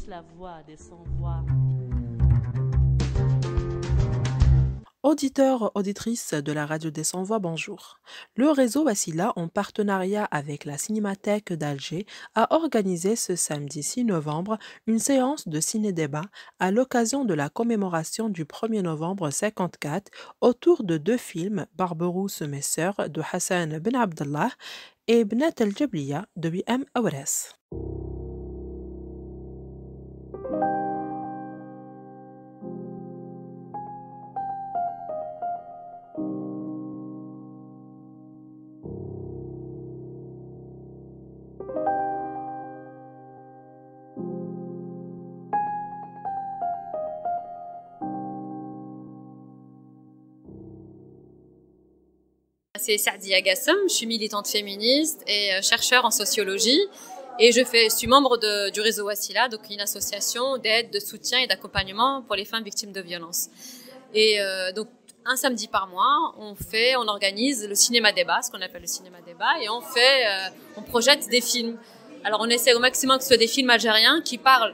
la voix des sans-voix. Auditeurs, auditrices de la radio des Sans-Voix, bonjour. Le réseau Wassila, en partenariat avec la Cinémathèque d'Alger, a organisé ce samedi 6 novembre une séance de ciné-débat à l'occasion de la commémoration du 1er novembre 54 autour de deux films, Barberousse mes sœurs de Hassan Ben Abdallah et Bnat el-Jabliya de W.M. Awres. C'est Saadia Gassem, je suis militante féministe et chercheure en sociologie et je suis membre du réseau Wassila, donc une association d'aide, de soutien et d'accompagnement pour les femmes victimes de violences. Et donc un samedi par mois, on organise le cinéma débat, ce qu'on appelle le cinéma débat, et on projette des films. Alors on essaie au maximum que ce soit des films algériens qui parlent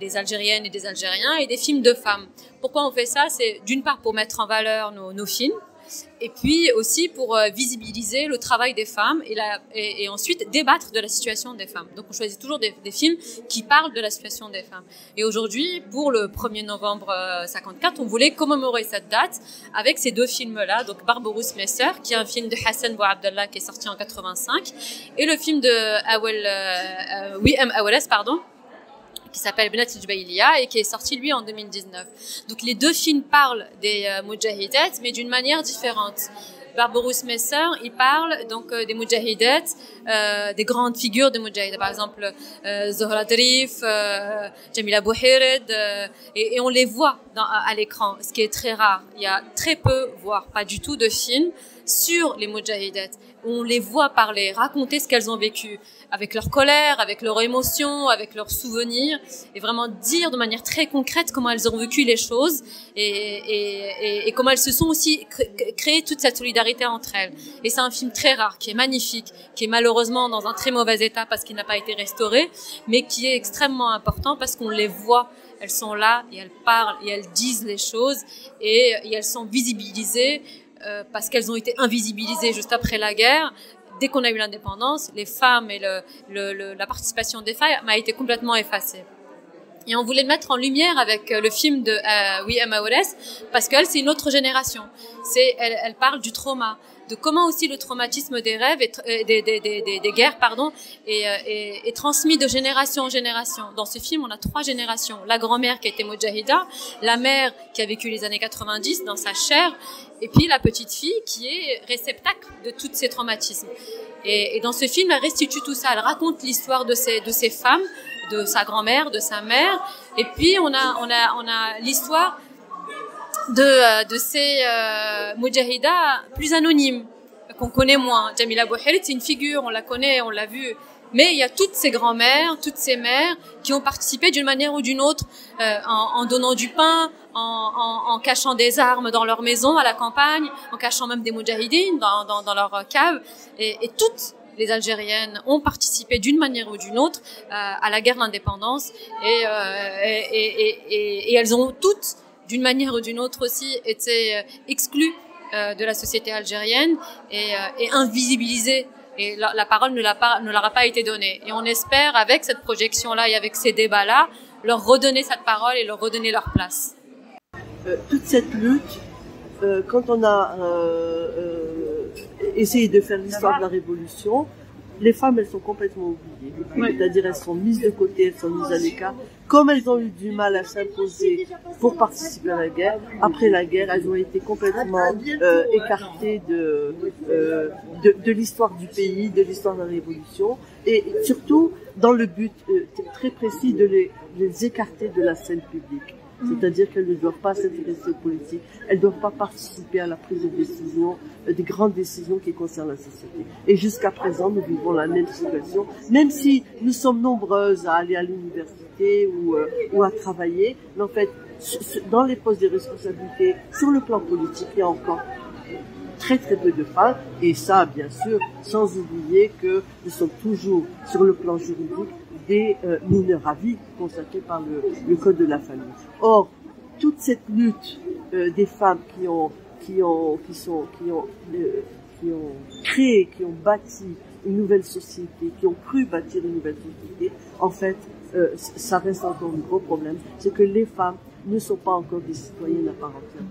des Algériennes et des Algériens et des films de femmes. Pourquoi on fait ça? C'est d'une part pour mettre en valeur nos films, et puis aussi pour visibiliser le travail des femmes et ensuite débattre de la situation des femmes. Donc on choisit toujours des films qui parlent de la situation des femmes. Et aujourd'hui, pour le 1er novembre 54, on voulait commémorer cette date avec ces deux films-là, donc Barberousse mes sœurs, qui est un film de Hassan Ben Abdallah qui est sorti en 85, et le film de W.M. Awres, qui s'appelle Bnat el-Jabliya et qui est sorti lui en 2019. Donc les deux films parlent des Moudjahidat, mais d'une manière différente. Barberousse mes sœurs, il parle donc des Moudjahidat, des grandes figures des Moudjahidat, par exemple Zohra Drif, Jamila Bouhired, et on les voit à l'écran, ce qui est très rare. Il y a très peu, voire pas du tout, de films sur les Moudjahidat. On les voit parler, raconter ce qu'elles ont vécu, avec leur colère, avec leurs émotions, avec leurs souvenirs, et vraiment dire de manière très concrète comment elles ont vécu les choses et comment elles se sont aussi créées toute cette solidarité entre elles. Et c'est un film très rare, qui est magnifique, qui est malheureusement dans un très mauvais état parce qu'il n'a pas été restauré, mais qui est extrêmement important parce qu'on les voit. Elles sont là et elles parlent et elles disent les choses et elles sont visibilisées parce qu'elles ont été invisibilisées juste après la guerre. Dès qu'on a eu l'indépendance, les femmes et la participation des femmes a été complètement effacée. Et on voulait le mettre en lumière avec le film de W.M. Awres parce qu'elle, c'est une autre génération. Elle parle du trauma, de comment aussi le traumatisme des rêves, des guerres, est transmis de génération en génération. Dans ce film, on a 3 générations. La grand-mère qui a été Moudjahida, la mère qui a vécu les années 90 dans sa chair, et puis la petite fille qui est réceptacle de tous ces traumatismes. Et dans ce film, elle restitue tout ça. Elle raconte l'histoire de ces femmes, de sa grand-mère, de sa mère. Et puis, on a l'histoire de ces Moudjahidas plus anonymes, qu'on connaît moins. Jamila Bouhired, c'est une figure, on la connaît, on l'a vue. Mais il y a toutes ces grand-mères, toutes ces mères qui ont participé d'une manière ou d'une autre, en donnant du pain, en cachant des armes dans leur maison à la campagne, en cachant même des moudjahidines dans leur cave. Et toutes les Algériennes ont participé d'une manière ou d'une autre à la guerre de l'indépendance. Et elles ont toutes, d'une manière ou d'une autre aussi, été exclues de la société algérienne et invisibilisées. Et la parole ne leur a pas été donnée. Et on espère, avec cette projection-là et avec ces débats-là, leur redonner cette parole et leur redonner leur place. Toute cette lutte, quand on a essayé de faire l'histoire de la Révolution, les femmes, elles sont complètement oubliées. Oui. C'est-à-dire, elles sont mises de côté, elles sont mises à l'écart. Comme elles ont eu du mal à s'imposer pour participer à la guerre, après la guerre, elles ont été complètement écartées de l'histoire du pays, de l'histoire de la Révolution, et surtout dans le but très précis de les écarter de la scène publique. C'est-à-dire qu'elles ne doivent pas s'intéresser aux politiques, elles ne doivent pas participer à la prise de décision, des grandes décisions qui concernent la société. Et jusqu'à présent, nous vivons la même situation, même si nous sommes nombreuses à aller à l'université ou à travailler, mais en fait, dans les postes de responsabilité, sur le plan politique, il y a encore très très peu de femmes, et ça, bien sûr, sans oublier que nous sommes toujours, sur le plan juridique, des mineurs à vie consacrés par le Code de la famille. Or, toute cette lutte des femmes qui ont créé, qui ont bâti une nouvelle société, qui ont cru bâtir une nouvelle société, en fait, ça reste encore un gros problème, c'est que les femmes ne sont pas encore des citoyennes à part entière.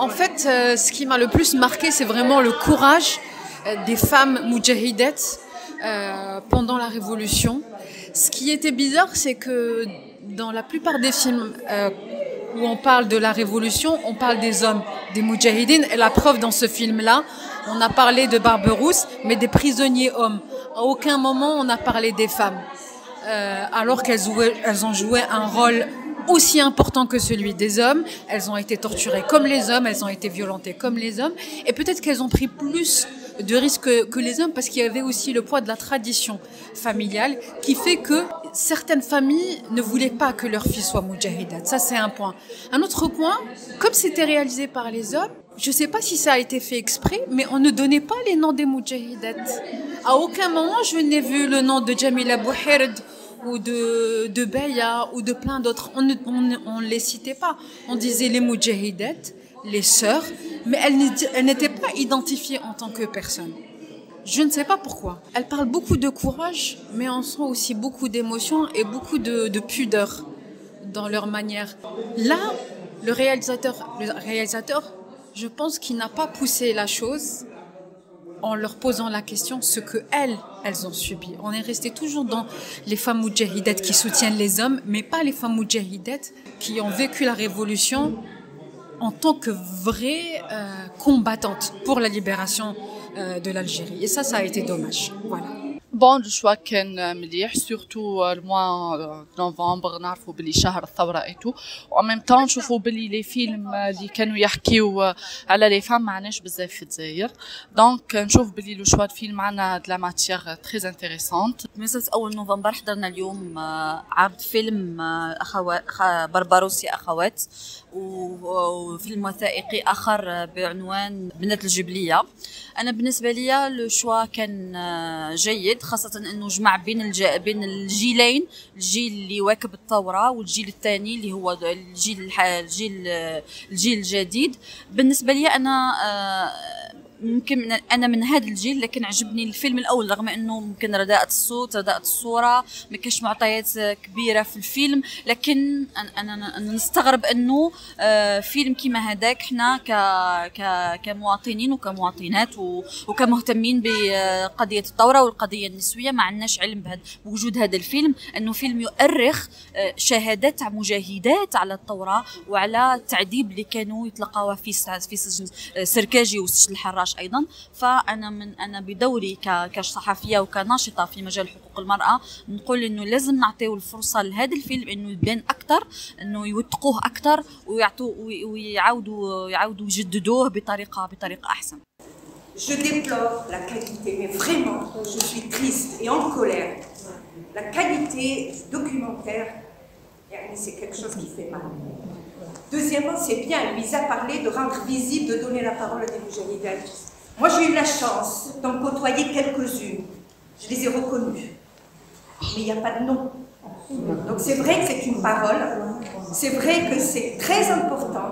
En fait, ce qui m'a le plus marqué, c'est vraiment le courage des femmes moudjahidettes pendant la Révolution. Ce qui était bizarre, c'est que dans la plupart des films où on parle de la Révolution, on parle des hommes, des moudjahidines. Et la preuve, dans ce film-là, on a parlé de Barberousse, mais des prisonniers hommes. À aucun moment, on a parlé des femmes. Alors qu'elles ont joué un rôle aussi important que celui des hommes. Elles ont été torturées comme les hommes, elles ont été violentées comme les hommes. Et peut-être qu'elles ont pris plus de risques que les hommes parce qu'il y avait aussi le poids de la tradition familiale qui fait que certaines familles ne voulaient pas que leur fille soit moudjahidat. Ça, c'est un point. Un autre point, comme c'était réalisé par les hommes, je ne sais pas si ça a été fait exprès, mais on ne donnait pas les noms des moudjahidat. À aucun moment, je n'ai vu le nom de Jamila Bouherd ou de Beya ou de plein d'autres. On ne les citait pas. On disait les moudjahidat, les sœurs, mais elles n'étaient pas identifiées en tant que personnes. Je ne sais pas pourquoi. Elles parlent beaucoup de courage, mais on sent aussi beaucoup d'émotion et beaucoup de pudeur dans leur manière. Là, le réalisateur, je pense qu'il n'a pas poussé la chose en leur posant la question ce que elles ont subi. On est resté toujours dans les femmes moudjahidettes qui soutiennent les hommes, mais pas les femmes moudjahidettes qui ont vécu la révolution en tant que vraies combattantes pour la libération de l'Algérie. Et ça a été dommage. Voilà. بون الشوا كان مليح سورتو الموا نوفمبر نعرفوا بلي شهر الثوره ايتو و ميم طون نشوفوا بلي لي فيلم اللي كانوا يحكيو على لي فام معناش بزاف في الجزائر دونك نشوف بلي لو شوا فيلم عندنا دلا ماتيير تري انتريسونت. بمناسبة أول نوفمبر حضرنا اليوم عرض فيلم بربروسي أخوات وفيلم وثائقي آخر بعنوان بنات الجبلية. أنا بالنسبة لي لو شوا كان جيد خاصة إنه جمع بين الجيلين الجيل اللي واكب الثورة والجيل الثاني اللي هو الجيل الجديد. بالنسبة لي أنا ممكن أنا من هذا الجيل لكن عجبني الفيلم الأول رغم أنه ممكن رداءة الصوت رداءة الصورة ما كانش معطيات كبيرة في الفيلم لكن أنا نستغرب أنه فيلم كيما هذاك حنا كمواطنين وكمواطنات وكمهتمين بقضية الثورة والقضية النسوية ما عندناش علم بوجود هذا الفيلم أنه فيلم يؤرخ شهادات مجاهدات على الثورة وعلى التعذيب اللي كانوا يتلقاوها في سجن سركاجي وسجن الحراش أيضا. أنا بدوري كصحفية وكناشطة في مجال حقوق المرأة نقول إنه لازم نعطيه الفرصة لهذا الفيلم إنه يبان أكثر إنه يوثقوه أكثر ويعاودوا يجددوه بطريقة أحسن. Je déplore la qualité, mais vraiment, je suis triste et en colère. La qualité du documentaire, c'est quelque chose qui fait mal. Deuxièmement, c'est bien, Louisa parlait de rendre visible, de donner la parole à des moudjahidettes. Moi, j'ai eu la chance d'en côtoyer quelques-unes. Je les ai reconnues. Mais il n'y a pas de nom. Donc c'est vrai que c'est une parole. C'est vrai que c'est très important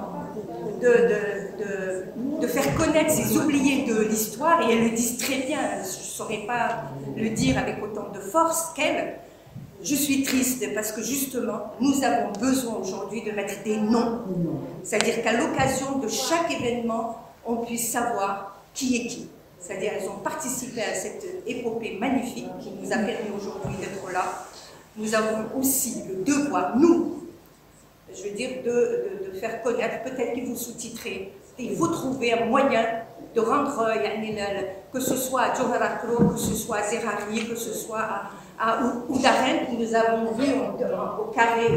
de faire connaître ces oubliés de l'histoire. Et elles le disent très bien. Je ne saurais pas le dire avec autant de force qu'elles. Je suis triste parce que justement, nous avons besoin aujourd'hui de mettre des noms. C'est-à-dire qu'à l'occasion de chaque événement, on puisse savoir qui est qui. C'est-à-dire qu'elles ont participé à cette épopée magnifique qui nous a permis aujourd'hui d'être là. Nous avons aussi le devoir, nous, je veux dire, de faire connaître, peut-être qu'il faut sous-titrer. Il faut trouver un moyen de rendre, que ce soit à Johar Akro, que ce soit à Zerari, que ce soit à Oudaren, où nous avons vu au carré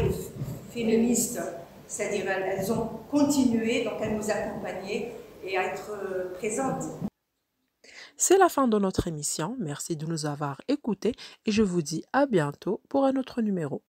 féministe, c'est-à-dire elles ont continué donc à nous accompagner et à être présentes. C'est la fin de notre émission. Merci de nous avoir écoutés et je vous dis à bientôt pour un autre numéro.